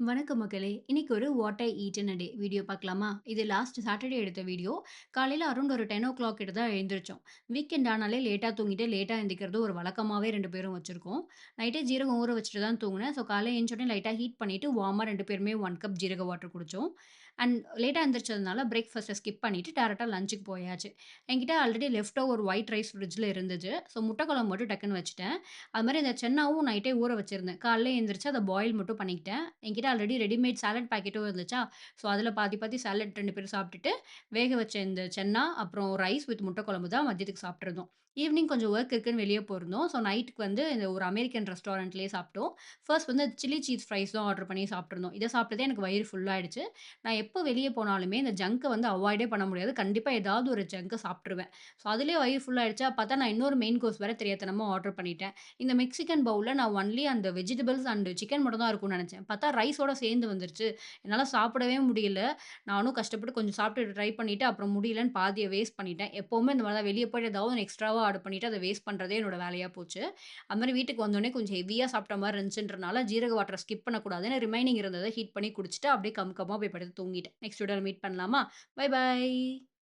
வணக்கம் மக்களே! இன்னைக்கு ஒரு what I eat in a day video பார்க்கலாமா? இது லாஸ்ட் சாட்டர்டே எடுத்த வீடியோ. காலையில அரவுண்ட் ஒரு 10:00 கிட்ட தான் எழுந்திரிச்சோம். வீக்கெண்ட் ஆனாலே லேட்டா தூங்கிட்டு, லேட்டா எந்திரிக்கிறது ஒரு வழக்கமாவே 2 பேரும் வச்சிருக்கோம். நைட்டே ஜீரகம் ஊற வச்சுட்டு தான் தூங்குனேன். ஸோ காலைல எந்திரிச்ச உடனே லைட்டா ஹீட் பண்ணிட்டு, வார்மா 2 பேருமே 1 கப் ஜீரக வாட்டர் குடிச்சோம். அண்ட் லேட்டா எந்திரிச்சதுனால பிரேக்ஃபாஸ்ட்ட ஸ்கிப் பண்ணிட்டு டைரக்ட்டா லஞ்சுக்கு போயாச்சு. என்கிட்ட already left over white rice ஃப்ரிட்ஜ்ல இருந்துச்சு. ஸோ முட்டை குழம்பு மட்டும் டக்குன்னு வச்சுட்டேன். அது மாரி இந்த சென்னாவும் நைட்டே ஊற வச்சிருந்தேன். காலைல எந்திரிச்சு அத பாயில் மட்டும் பண்ணிக்கிட்டேன். என்கிட்ட ஆல்ரெடி ரெடிமேட் சாலட் பாக்கெட்டும் இருந்துச்சா, ஸோ அதில பாதி பாதி சாலட் 2 பேரும் சாப்பிட்டுட்டு, வேக வச்ச இந்த சென்னா, அப்புறம் ரைஸ் வித் முட்டை குழம்பு தான் மதியத்துக்கு சாப்பிட்டுருந்தோம். ஈவினிங் கொஞ்சம் வொர்க் இருக்குன்னு வெளிய போயிருந்தோம். ஸோ நைட்டுக்கு வந்து இந்த ஒரு அமெரிக்கன் ரெஸ்டாரண்ட்லயே சாப்பிட்டோம். ஃபர்ஸ்ட் வந்து சில்லி சீஸ் ஃப்ரைஸ் தான் ஆர்டர் பண்ணி சாப்பிட்டுருந்தோம். இத சாப்பிட்டதே எனக்கு வயிறு ஃபுல் ஆயிடுச்சு. நான் எப்போ வெளிய போனாலுமே இந்த ஜங்க வந்து அவாய்டே பண்ண முடியாது. கண்டிப்பா ஏதாவது ஒரு ஜங்க சாப்ட்டுருவேன். ஸோ அதிலயே வயிறு ஃபுல் ஆயிடுச்சா, பார்த்தா நான் இன்னொரு மெயின் கோர்ஸ் வேற தெரியாத்தனமா ஆர்டர் பண்ணிட்டேன். இந்த மெக்சிகன் பவுல்ல நான் ஒன்லி அந்த வெஜிடபிள்ஸ் அண்ட் சிக்கன் மட்டும் தான் இருக்கும்னு நெனச்சேன். பார்த்தா ரைஸோட சேர்ந்து வந்துருச்சு. என்னால சாப்பிடவே முடியல. நானும் கஷ்டப்பட்டு கொஞ்சம் சாப்பிட்டு ட்ரை பண்ணிட்டு, அப்புறம் முடியலன்னு பாதிய வேஸ்ட் பண்ணிட்டேன். எப்பவுமே இந்த மாரி தான் வெளிய போயிட்டு ஏதாவது ஒண்ணு எக்ஸ்ட்ராவா ஆர்டர் பண்ணிட்டு, அத வேஸ்ட் பண்றதே என்னோட வேலையா போச்சு. அது மாரி வீட்டுக்கு வந்தோனே கொஞ்சம் ஹெவியா சாப்பிட்ட மாரி இருந்துச்சுன்றனால, ஜீரக வாட்டர ஸ்கிப் பண்ணக்கூடாதுன்னு ரிமைனிங் இருந்தத ஹீட் பண்ணி குடிச்சுட்டு, அப்படியே கம்கமா போய் படுத்து தூங்கிட்டேன். நெக்ஸ்ட் வீடியோல மீட் பண்ணலாமா? Bye by.